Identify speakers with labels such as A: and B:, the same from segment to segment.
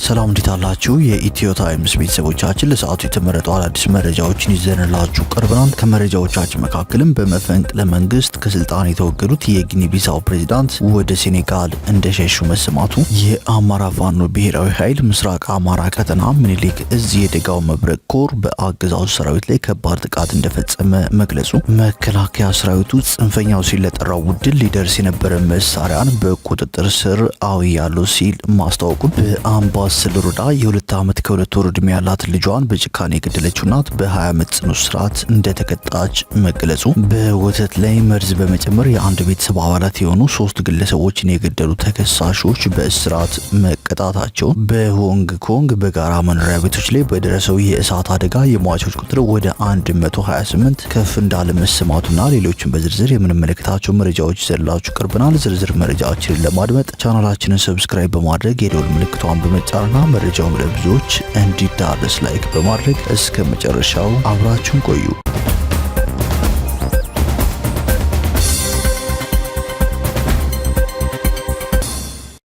A: ሰላም እንዴት አላችሁ? የኢትዮ ታይምስ ቤተሰቦቻችን ለሰዓቱ የተመረጡ አዳዲስ መረጃዎችን ይዘንላችሁ ቀርበናል። ከመረጃዎቻችን መካከልም በመፈንቅለ መንግስት ከስልጣን የተወገዱት የጊኒ ቢሳው ፕሬዝዳንት ወደ ሴኔጋል እንደሸሹ መሰማቱ፣ የአማራ ፋኖ ብሔራዊ ኃይል ምስራቅ አማራ ቀጠና ምኒልክ እዝ የደጋው መብረቅ ኮር በአገዛዙ ሰራዊት ላይ ከባድ ጥቃት እንደፈጸመ መግለጹ፣ መከላከያ ሰራዊቱ ጽንፈኛው ሲል ለጠራው ቡድን ሊደርስ የነበረ መሳሪያን በቁጥጥር ስር አውያለሁ ሲል ማስታወቁን፣ በአምባ ስለሮዳ የ2 ዓመት ከ2 ወር ዕድሜ ያላት ልጇን በጭካኔ የገደለችው እናት በ20 ዓመት ጽኑ እስራት እንደተቀጣች መግለጹ፣ በወተት ላይ መርዝ በመጨመር የአንድ ቤተሰብ አባላት የሆኑ 3 ግለሰቦችን የገደሉ ተከሳሾች በእስራት መቀጣታቸው፣ በሆንግ ኮንግ በጋራ መኖሪያ ቤቶች ላይ በደረሰው የእሳት አደጋ የሟቾች ቁጥር ወደ 128 ከፍ እንዳለ መሰማቱና ሌሎችን በዝርዝር የምንመለከታቸው መረጃዎች ይዘንላችሁ ቀርበናል። ዝርዝር መረጃዎችን ለማድመጥ ቻናላችንን ሰብስክራይብ በማድረግ የደወል ምልክቷን በመጫንና መረጃውን ለብዙዎች እንዲዳረስ ላይክ በማድረግ እስከ መጨረሻው አብራችሁን ቆዩ።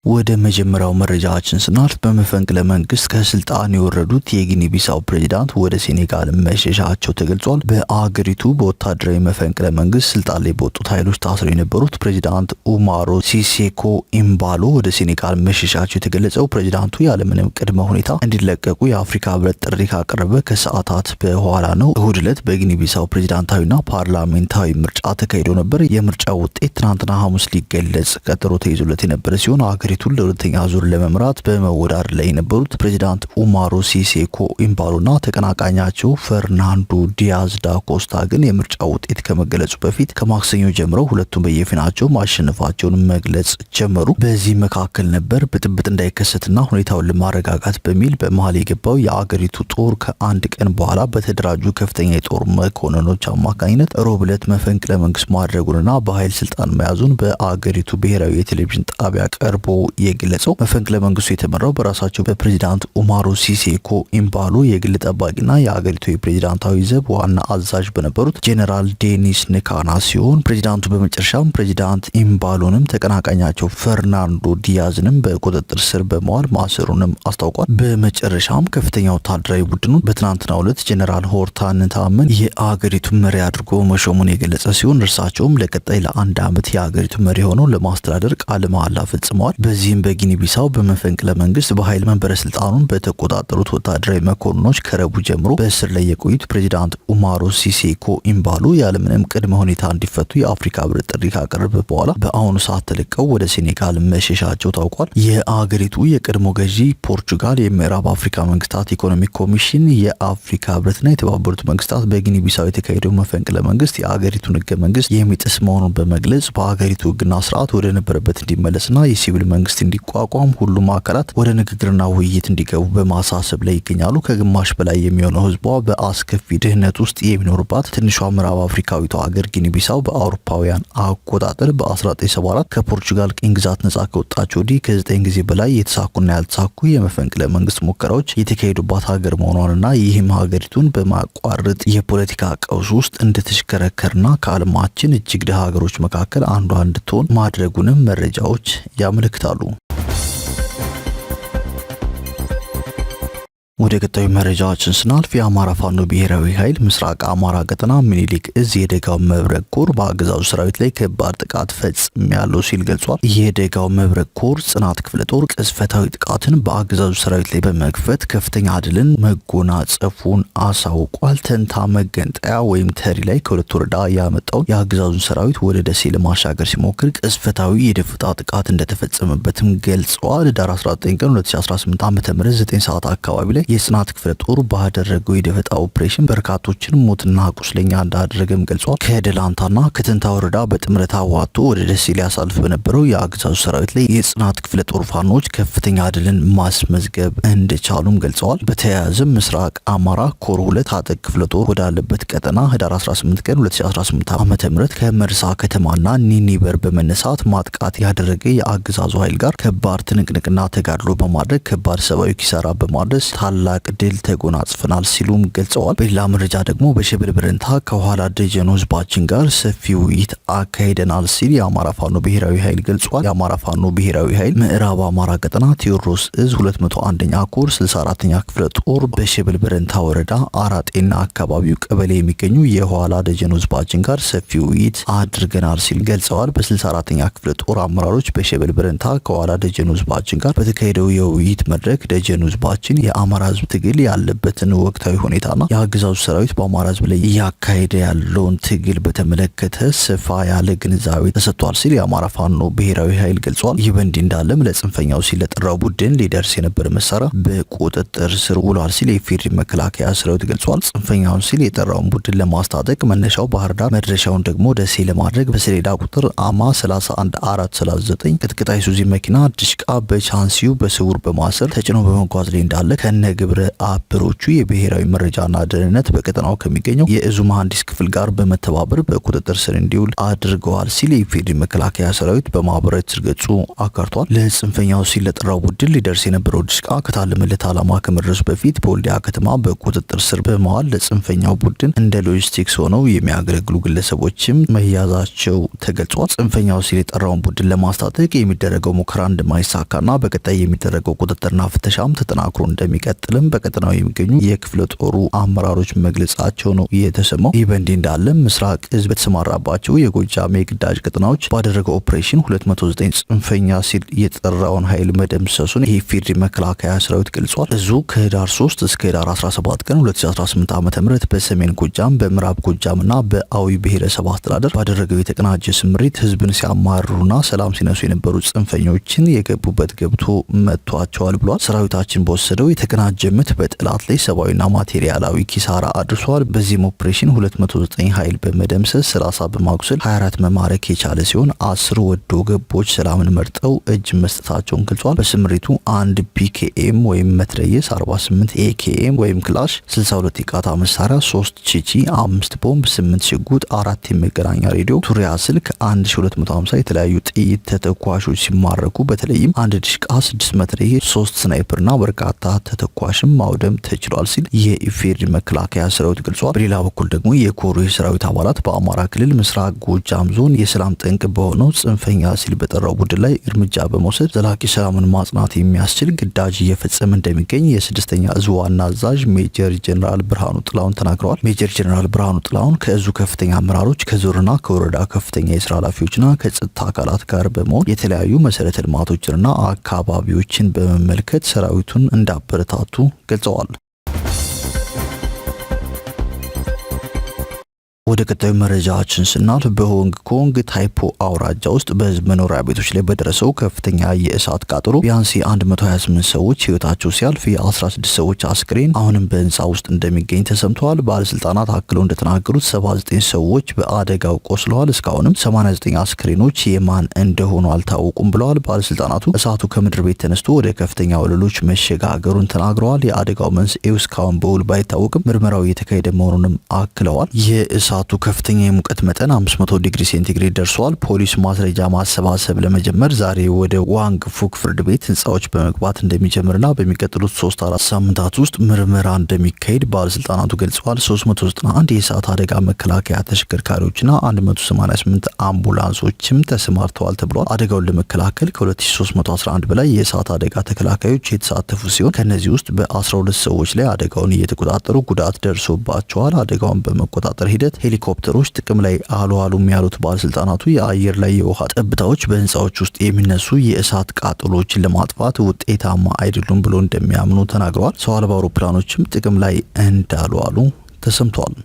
A: ወደ መጀመሪያው መረጃችን ስናልፍ በመፈንቅለ መንግስት ከስልጣን የወረዱት የጊኒ ቢሳው ፕሬዝዳንት ወደ ሴኔጋል መሸሻቸው ተገልጿል። በአገሪቱ በወታደራዊ መፈንቅለ መንግስት ስልጣን ላይ በወጡት ኃይሎች ታስረው የነበሩት ፕሬዝዳንት ኡማሮ ሲሴኮ ኢምባሎ ወደ ሴኔጋል መሸሻቸው የተገለጸው ፕሬዝዳንቱ ያለምንም ቅድመ ሁኔታ እንዲለቀቁ የአፍሪካ ህብረት ጥሪ ካቀረበ ከሰዓታት በኋላ ነው። እሁድ ዕለት በጊኒ ቢሳው ፕሬዝዳንታዊና ፓርላሜንታዊ ምርጫ ተካሂዶ ነበር። የምርጫው ውጤት ትናንትና ሐሙስ ሊገለጽ ቀጠሮ ተይዞለት የነበረ ሲሆን አገሪቱ ለሁለተኛ ዙር ለመምራት በመወዳደር ላይ የነበሩት ፕሬዝዳንት ኡማሮ ሲሴኮ ኢምባሎና ተቀናቃኛቸው ፈርናንዶ ዲያዝ ዳ ኮስታ ግን የምርጫው ውጤት ከመገለጹ በፊት ከማክሰኞ ጀምረው ሁለቱም በየፊናቸው ማሸነፋቸውን መግለጽ ጀመሩ። በዚህ መካከል ነበር ብጥብጥ እንዳይከሰትና ሁኔታውን ለማረጋጋት በሚል በመሃል የገባው የአገሪቱ ጦር ከአንድ ቀን በኋላ በተደራጁ ከፍተኛ የጦር መኮንኖች አማካኝነት ሮብ ዕለት መፈንቅለ መንግስት ማድረጉንና በኃይል ስልጣን መያዙን በአገሪቱ ብሔራዊ የቴሌቪዥን ጣቢያ ቀርቦ የገለጸው መፈንቅለ መንግስቱ የተመራው በራሳቸው በፕሬዝዳንት ኡማሮ ሲሴኮ ኢምባሎ የግል ጠባቂና የአገሪቱ የፕሬዝዳንታዊ ዘብ ዋና አዛዥ በነበሩት ጄኔራል ዴኒስ ንካና ሲሆን ፕሬዝዳንቱ በመጨረሻም ፕሬዝዳንት ኢምባሎንም ተቀናቃኛቸው ፈርናንዶ ዲያዝንም በቁጥጥር ስር በመዋል ማሰሩንም አስታውቋል። በመጨረሻም ከፍተኛ ወታደራዊ ቡድኑ በትናንትናው ዕለት ጄኔራል ሆርታን ታመን የአገሪቱ መሪ አድርጎ መሾሙን የገለጸ ሲሆን እርሳቸውም ለቀጣይ ለ1 ዓመት የአገሪቱ መሪ ሆነው ለማስተዳደር ቃለ መሃላ ፈጽመዋል። በዚህም በጊኒ ቢሳው በመፈንቅለ መንግስት በኃይል መንበረ ስልጣኑን በተቆጣጠሩት ወታደራዊ መኮንኖች ከረቡ ጀምሮ በእስር ላይ የቆዩት ፕሬዝዳንት ኡማሮ ሲሴኮ ኢምባሎ ያለምንም ቅድመ ሁኔታ እንዲፈቱ የአፍሪካ ህብረት ጥሪ ካቀረበ በኋላ በአሁኑ ሰዓት ተለቀው ወደ ሴኔጋል መሸሻቸው ታውቋል። የአገሪቱ የቀድሞ ገዢ ፖርቹጋል፣ የምዕራብ አፍሪካ መንግስታት ኢኮኖሚክ ኮሚሽን፣ የአፍሪካ ህብረትና የተባበሩት መንግስታት በጊኒ ቢሳው የተካሄደው መፈንቅለ መንግስት የአገሪቱን ህገ መንግስት የሚጥስ መሆኑን በመግለጽ በአገሪቱ ህግና ስርዓት ወደ ነበረበት እንዲመለስና የሲቪል መንግስት እንዲቋቋም ሁሉም አካላት ወደ ንግግርና ውይይት እንዲገቡ በማሳሰብ ላይ ይገኛሉ። ከግማሽ በላይ የሚሆነው ህዝቧ በአስከፊ ድህነት ውስጥ የሚኖርባት ትንሿ ምዕራብ አፍሪካዊቷ ሀገር ጊኒ ቢሳው በአውሮፓውያን አቆጣጠር በ1974 ከፖርቹጋል ቅኝ ግዛት ነጻ ከወጣች ወዲህ ከ9 ጊዜ በላይ የተሳኩና ያልተሳኩ የመፈንቅለ መንግስት ሙከራዎች የተካሄዱባት ሀገር መሆኗንና ይህም ሀገሪቱን በማቋረጥ የፖለቲካ ቀውስ ውስጥ እንድትሽከረከርና ከዓለማችን እጅግ ድሃ ሀገሮች መካከል አንዷ እንድትሆን ማድረጉንም መረጃዎች ያመለክታሉ። ወደ ቀጣዩ መረጃዎችን ስናልፍ የአማራ ፋኖ ብሔራዊ ኃይል ምስራቅ አማራ ቀጠና ምኒልክ እዝ የደጋው መብረቅ ኮር በአገዛዙ ሰራዊት ላይ ከባድ ጥቃት ፈጽሜያለሁ ሲል ገልጿል። የደጋው መብረቅ ኮር ጽናት ክፍለ ጦር ቅጽበታዊ ጥቃትን በአገዛዙ ሰራዊት ላይ በመክፈት ከፍተኛ ድልን መጎናጸፉን አሳውቋል። ተንታ መገንጠያ ወይም ተሪ ላይ ከሁለት ወረዳ ያመጣውን የአገዛዙን ሰራዊት ወደ ደሴ ለማሻገር ሲሞክር ቅጽበታዊ የደፈጣ ጥቃት እንደተፈጸመበትም ገልጸዋል። ዳር 19 ቀን 2018 ዓ.ም 9 ሰዓት አካባቢ ላይ የጽናት ክፍለ ጦር ባደረገው የደፈጣ ኦፕሬሽን በርካቶችን ሞትና ቁስለኛ እንዳደረገም ገልጿል። ከደላንታና ከተንታ ወረዳ በጥምረት አዋጥቶ ወደ ደሴ ሊያሳልፍ በነበረው የአገዛዙ ሰራዊት ላይ የጽናት ክፍለ ጦር ፋኖች ከፍተኛ ድልን ማስመዝገብ እንደቻሉም ገልጸዋል። በተያያዘም ምስራቅ አማራ ኮር 2 አጠቅ ክፍለ ጦር ወዳለበት ቀጠና ህዳር 18 ቀን 2018 ዓ.ም ከመርሳ ከተማና ኒኒበር በመነሳት ማጥቃት ያደረገ የአገዛዙ ኃይል ጋር ከባድ ትንቅንቅና ተጋድሎ በማድረግ ከባድ ሰብአዊ ኪሳራ በማድረስ ታላቅ ታላቅ ድል ተጎናጽፈናል ሲሉም ገልጸዋል። በሌላ መረጃ ደግሞ በሸበል በረንታ ከኋላ ደጀኑ ህዝባችን ጋር ሰፊ ውይይት አካሂደናል ሲል የአማራ ፋኖ ብሔራዊ ኃይል ገልጿል። የአማራ ፋኖ ብሔራዊ ኃይል ምዕራብ አማራ ቀጠና ቴዎድሮስ እዝ 201ኛ ኮር 64ኛ ክፍለ ጦር በሸበል በረንታ ወረዳ አራጤና አካባቢው ቀበሌ የሚገኙ የኋላ ደጀኑ ህዝባችን ጋር ሰፊ ውይይት አድርገናል ሲል ገልጸዋል። በ64ኛ ክፍለ ጦር አመራሮች በሸበል በረንታ ከኋላ ደጀኑ ህዝባችን ጋር በተካሄደው የውይይት መድረክ ደጀኑ ህዝባችን የአማራ ህዝብ ትግል ያለበትን ወቅታዊ ሁኔታና የአገዛዙ ሰራዊት በአማራ ህዝብ ላይ እያካሄደ ያለውን ትግል በተመለከተ ሰፋ ያለ ግንዛቤ ተሰጥቷል ሲል የአማራ ፋኖ ብሔራዊ ኃይል ገልጿል። ይህ በእንዲህ እንዳለም ለጽንፈኛው ሲል ለጠራው ቡድን ሊደርስ የነበረ መሳሪያ በቁጥጥር ስር ውሏል ሲል የፌዴራል መከላከያ ሰራዊት ገልጿል። ጽንፈኛውን ሲል የጠራውን ቡድን ለማስታጠቅ መነሻው ባህር ዳር መድረሻውን ደግሞ ደሴ ለማድረግ በሰሌዳ ቁጥር አማ 31439 ቅጥቅጥ አይሱዚ መኪና ድሽቃ በቻንሲው በስውር በማሰር ተጭኖ በመጓዝ ላይ እንዳለ ከነ ግብረ አበሮቹ የብሔራዊ መረጃና ደህንነት በቀጠናው ከሚገኘው የእዙ መሐንዲስ ክፍል ጋር በመተባበር በቁጥጥር ስር እንዲውል አድርገዋል ሲል የፌዴራል መከላከያ ሰራዊት በማህበራዊ ትስስር ገጹ አጋርቷል። ለጽንፈኛው ሲል ለጠራው ቡድን ሊደርስ የነበረው ድሽቃ ከታለመለት ዓላማ ከመድረሱ በፊት በወልዲያ ከተማ በቁጥጥር ስር በመዋል ለጽንፈኛው ቡድን እንደ ሎጂስቲክስ ሆነው የሚያገለግሉ ግለሰቦችም መያዛቸው ተገልጿል። ጽንፈኛው ሲል የጠራውን ቡድን ለማስታጠቅ የሚደረገው ሙከራ እንደማይሳካና በቀጣይ የሚደረገው ቁጥጥርና ፍተሻም ተጠናክሮ እንደሚቀጥልም በቀጠናው የሚገኙ የክፍለ ጦሩ አመራሮች መግለጻቸው ነው የተሰማው። ይህ በእንዲህ እንዳለ ምስራቅ እዝ በተሰማራባቸው የጎጃም የግዳጅ ቀጠናዎች ባደረገው ኦፕሬሽን 209 ጽንፈኛ ሲል የጠራውን ኃይል መደምሰሱን የፌዴራል መከላከያ ሰራዊት ገልጿል። እዙ ከህዳር 3 እስከ ህዳር 17 ቀን 2018 ዓ.ም በሰሜን ጎጃም በምዕራብ ጎጃምና በአዊ ብሔረሰብ አስተዳደር ባደረገው የተቀናጀ ስምሪት ህዝብን ሲያማርሩና ሰላም ሲነሱ የነበሩ ጽንፈኞችን የገቡበት ገብቶ መቷቸዋል ብሏል። ሰራዊታችን በወሰደው የተቀናጀ ምት በጠላት ላይ ሰብአዊና ማቴሪያላዊ ኪሳራ አድርሷል። በዚህም ኦፕሬሽን 209 ኃይል በመደምሰስ 30 በማቁሰል 24 መማረክ የቻለ ሲሆን 10 ወዶ ገቦች ሰላምን መርጠው እጅ መስጠታቸውን ገልጿል። በስምሪቱ 1 ፒኬኤም ወይም መትረየስ፣ 48 ኤኬኤም ወይም ክላሽ፣ 62 የቃታ መሳሪያ፣ 3 ቺቺ፣ 5 ቦምብ፣ 8 ሽጉጥ፣ 4 የመገናኛ ሬዲዮ፣ ቱሪያ ስልክ፣ 1250 የተለያዩ ጥይት ተተኳሾች ሲማረኩ በተለይም 1 ድሽቃ፣ 6 መትረየስ፣ 3 ስናይፐርና በርካታ ተተኳሽም ማውደም ተችሏል ሲል የኢፌዴሪ መከላከያ ሰራዊት ገልጿል። በሌላ በኩል ደግሞ የኮሩ የሰራዊት አባላት በአማራ ክልል ምስራቅ ጎጃም ዞን የሰላም ጠንቅ በሆነው ጽንፈኛ ሲል በጠራው ቡድን ላይ እርምጃ በመውሰድ ዘላቂ ሰላምን ማጽናት የሚያስችል ግዳጅ እየፈጸመ እንደሚገኝ የስድስተኛ እዝ ዋና አዛዥ ሜጀር ጀነራል ብርሃኑ ጥላሁን ተናግረዋል። ሜጀር ጀነራል ብርሃኑ ጥላሁን ከእዙ ከፍተኛ አመራሮች ከዞንና ከወረዳ ከፍተኛ የስራ ኃላፊዎችና ከጸጥታ አካላት ጋር በመሆን የተለያዩ መሰረተ ልማቶችንና አካባቢዎችን በመመልከት ሰራዊቱን እንዳበረታቱ ገልጸዋል። ወደ ቀጣዩ መረጃችን ስናልፍ በሆንግ ኮንግ ታይፖ አውራጃ ውስጥ በህዝብ መኖሪያ ቤቶች ላይ በደረሰው ከፍተኛ የእሳት ቃጠሎ ቢያንስ 128 ሰዎች ህይወታቸው ሲያልፍ የ16 ሰዎች አስክሬን አሁንም በህንፃ ውስጥ እንደሚገኝ ተሰምተዋል። ባለስልጣናት አክለው እንደተናገሩት 79 ሰዎች በአደጋው ቆስለዋል። እስካሁንም 89 አስክሬኖች የማን እንደሆኑ አልታወቁም ብለዋል። ባለስልጣናቱ እሳቱ ከምድር ቤት ተነስቶ ወደ ከፍተኛ ወለሎች መሸጋገሩን ተናግረዋል። የአደጋው መንስኤው እስካሁን በውል ባይታወቅም ምርመራው እየተካሄደ መሆኑንም አክለዋል። የእሳቱ ከፍተኛ የሙቀት መጠን 500 ዲግሪ ሴንቲግሬድ ደርሷል። ፖሊስ ማስረጃ ማሰባሰብ ለመጀመር ዛሬ ወደ ዋንግ ፉክ ፍርድ ቤት ህንፃዎች በመግባት እንደሚጀምርና በሚቀጥሉት 3-4 ሳምንታት ውስጥ ምርመራ እንደሚካሄድ ባለስልጣናቱ ገልጸዋል። 391 የእሳት አደጋ መከላከያ ተሽከርካሪዎችና 188 አምቡላንሶችም ተሰማርተዋል ተብሏል። አደጋውን ለመከላከል ከ2311 በላይ የእሳት አደጋ ተከላካዮች የተሳተፉ ሲሆን ከነዚህ ውስጥ በ12 ሰዎች ላይ አደጋውን እየተቆጣጠሩ ጉዳት ደርሶባቸዋል። አደጋውን በመቆጣጠር ሂደት ሄሊኮፕተሮች ጥቅም ላይ አልዋሉም ያሉት ባለስልጣናቱ የአየር ላይ የውሃ ጠብታዎች በህንፃዎች ውስጥ የሚነሱ የእሳት ቃጠሎችን ለማጥፋት ውጤታማ አይደሉም ብሎ እንደሚያምኑ ተናግረዋል። ሰው አልባ አውሮፕላኖችም ጥቅም ላይ እንዳልዋሉ ተሰምቷል።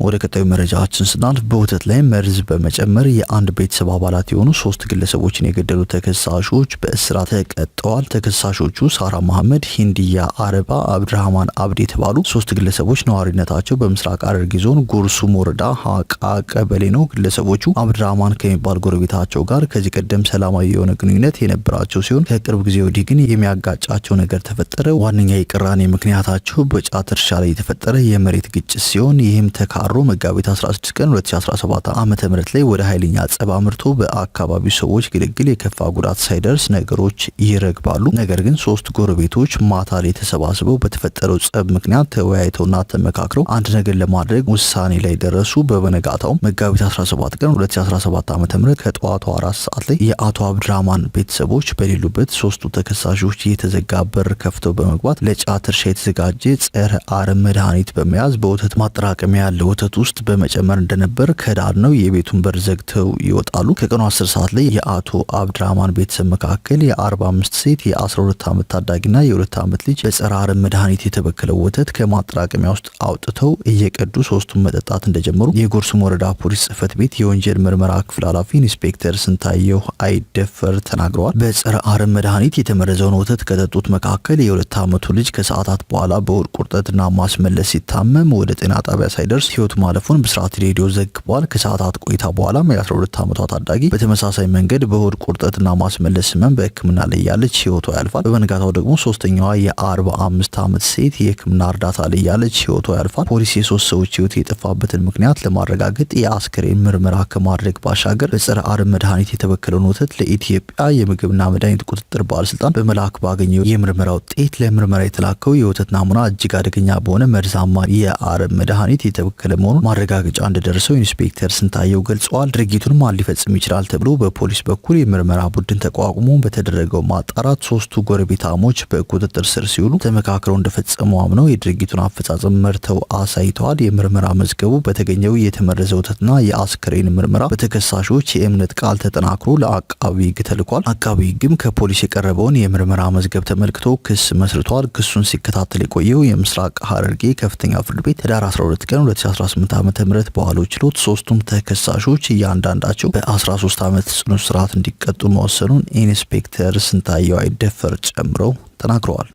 A: ወደ ቀጣዩ መረጃችን ስናልፍ በወተት ላይ መርዝ በመጨመር የአንድ ቤተሰብ አባላት የሆኑ 3 ግለሰቦችን የገደሉ ተከሳሾች በእስራት ተቀጠዋል። ተከሳሾቹ ሳራ መሐመድ፣ ሂንዲያ አረባ፣ አብድራህማን አብድ የተባሉ 3 ግለሰቦች ነዋሪነታቸው በምስራቅ ሐረርጌ ዞን ጉርሱም ወረዳ ሀቃ ቀበሌ ነው። ግለሰቦቹ አብድራህማን ከሚባል ጎረቤታቸው ጋር ከዚህ ቀደም ሰላማዊ የሆነ ግንኙነት የነበራቸው ሲሆን ከቅርብ ጊዜ ወዲህ ግን የሚያጋጫቸው ነገር ተፈጠረ። ዋነኛ የቅራኔ ምክንያታቸው በጫት እርሻ ላይ የተፈጠረ የመሬት ግጭት ሲሆን ይህም ተካሮ ተካሮ መጋቢት 16 ቀን 2017 ዓ.ም ላይ ወደ ኃይለኛ ጸብ አምርቶ በአካባቢው ሰዎች ግልግል የከፋ ጉዳት ሳይደርስ ነገሮች ይረግባሉ። ነገር ግን ሶስት ጎረቤቶች ማታ ላይ ተሰባስበው በተፈጠረው ጸብ ምክንያት ተወያይተውና ተመካክረው አንድ ነገር ለማድረግ ውሳኔ ላይ ደረሱ። በበነጋታው መጋቢት 17 ቀን 2017 ዓ.ም ከጠዋቱ 4 ሰዓት ላይ የአቶ አብድራማን ቤተሰቦች በሌሉበት ሶስቱ ተከሳሾች የተዘጋ በር ከፍተው በመግባት ለጫት እርሻ የተዘጋጀ ጸረ አረም መድኃኒት በመያዝ በወተት ማጠራቀሚያ ያለ ወተት ውስጥ በመጨመር እንደነበር ከዳር ነው የቤቱን በር ዘግተው ይወጣሉ። ከቀኑ 10 ሰዓት ላይ የአቶ አብድራማን ቤተሰብ መካከል የ45 ሴት የ12 ዓመት ታዳጊና የ2 ዓመት ልጅ በጸረ አረም መድኃኒት የተበከለው ወተት ከማጠራቀሚያ ውስጥ አውጥተው እየቀዱ ሶስቱን መጠጣት እንደጀመሩ የጎርሱም ወረዳ ፖሊስ ጽሕፈት ቤት የወንጀል ምርመራ ክፍል ኃላፊ ኢንስፔክተር ስንታየው አይደፈር ተናግረዋል። በጸረ አረም መድኃኒት የተመረዘውን ወተት ከጠጡት መካከል የ2 ዓመቱ ልጅ ከሰዓታት በኋላ በሆድ ቁርጠትና ማስመለስ ሲታመም ወደ ጤና ጣቢያ ሳይደርስ ሕይወቱ ማለፉን ብስራት ሬዲዮ ዘግቧል። ከሰዓታት ቆይታ በኋላም የ12 ዓመቷ ታዳጊ በተመሳሳይ መንገድ በሆድ ቁርጠትና ማስመለስ ህመም በሕክምና ላይ ያለች ሕይወቷ ያልፋል። በበነጋታው ደግሞ ሶስተኛዋ የ45 ዓመት ሴት የሕክምና እርዳታ ላይ ያለች ሕይወቷ ያልፋል። ፖሊስ የሶስት ሰዎች ሕይወት የጠፋበትን ምክንያት ለማረጋገጥ የአስክሬን ምርመራ ከማድረግ ባሻገር በጸረ አረም መድኃኒት የተበከለውን ወተት ለኢትዮጵያ የምግብና መድኃኒት ቁጥጥር ባለስልጣን በመላክ ባገኘው የምርመራ ውጤት ለምርመራ የተላከው የወተት ናሙና እጅግ አደገኛ በሆነ መርዛማ የአረም መድኃኒት የተበከለ መሆኑን ማረጋገጫ እንደደረሰው ኢንስፔክተር ስንታየው ገልጸዋል። ድርጊቱን ማን ሊፈጽም ይችላል ተብሎ በፖሊስ በኩል የምርመራ ቡድን ተቋቁሞ በተደረገው ማጣራት ሶስቱ ጎረቤታሞች በቁጥጥር ስር ሲውሉ ተመካክረው እንደፈጸሙ አምነው የድርጊቱን አፈጻጸም መርተው አሳይተዋል። የምርመራ መዝገቡ በተገኘው የተመረዘ ወተትና የአስክሬን ምርመራ በተከሳሾች የእምነት ቃል ተጠናክሮ ለአቃቢ ሕግ ተልኳል። አቃቢ ሕግም ከፖሊስ የቀረበውን የምርመራ መዝገብ ተመልክቶ ክስ መስርቷል። ክሱን ሲከታተል የቆየው የምስራቅ ሐረርጌ ከፍተኛ ፍርድ ቤት ህዳር 12 ቀን 2018 ዓ.ም በዋለው ችሎት ሶስቱም ተከሳሾች እያንዳንዳቸው በ13 ዓመት ጽኑ እስራት እንዲቀጡ መወሰኑን ኢንስፔክተር ስንታየው አይደፈር ጨምረው ተናግረዋል።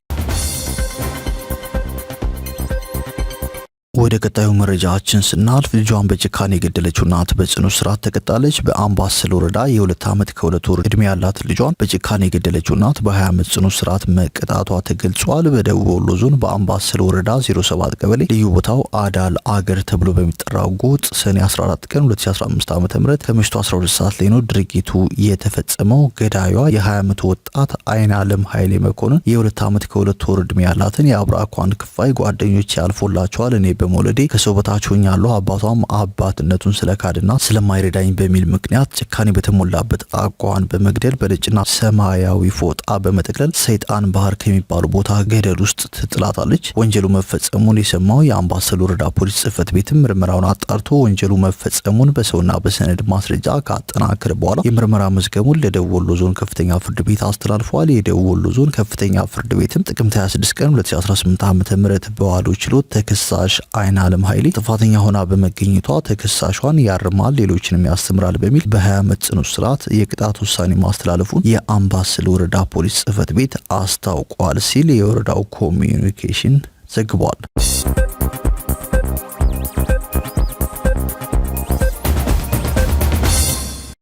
A: ወደ ቀጣዩ መረጃችን ስናልፍ ልጇን በጭካኔ የገደለችው እናት በጽኑ እስራት ተቀጣለች። በአምባሰል ወረዳ የ2 ዓመት ከ2 ወር እድሜ ያላት ልጇን በጭካኔ የገደለችው እናት በ20 ዓመት ጽኑ እስራት መቀጣቷ ተገልጿል። በደቡብ ወሎ ዞን በአምባሰል ወረዳ 07 ቀበሌ ልዩ ቦታው አዳል አገር ተብሎ በሚጠራው ጎጥ ሰኔ 14 ቀን 2015 ዓ.ም ከምሽቱ 12 ሰዓት ላይ ነው ድርጊቱ የተፈጸመው። ገዳዩዋ የ20 ዓመት ወጣት አይን አለም ኃይሌ መኮንን የ2 ዓመት ከ2 ወር እድሜ ያላትን የአብራኳን ክፋይ ጓደኞች ያልፎላቸዋል እኔ በመውለዴ ከሰው በታች ሆኛለሁ፣ አባቷም አባትነቱን ስለካድና ስለማይረዳኝ በሚል ምክንያት ጭካኔ በተሞላበት አቋም በመግደል በነጭና ሰማያዊ ፎጣ በመጠቅለል ሰይጣን ባህር ከሚባሉ ቦታ ገደል ውስጥ ትጥላታለች። ወንጀሉ መፈጸሙን የሰማው የአምባሰል ወረዳ ፖሊስ ጽሕፈት ቤትም ምርመራውን አጣርቶ ወንጀሉ መፈጸሙን በሰውና በሰነድ ማስረጃ ካጠናከረ በኋላ የምርመራ መዝገቡን ለደቡብ ወሎ ዞን ከፍተኛ ፍርድ ቤት አስተላልፏል። የደቡብ ወሎ ዞን ከፍተኛ ፍርድ ቤትም ጥቅምት 26 ቀን 2018 ዓ.ም በዋለው ችሎት ተከሳሽ አይን አለም ኃይሌ ጥፋተኛ ሆና በመገኘቷ ተከሳሿን ያርማል፣ ሌሎችንም ያስተምራል በሚል በ20 ዓመት ጽኑ እስራት የቅጣት ውሳኔ ማስተላለፉን የአምባሰል ወረዳ ፖሊስ ጽሕፈት ቤት አስታውቋል ሲል የወረዳው ኮሚኒኬሽን ዘግቧል።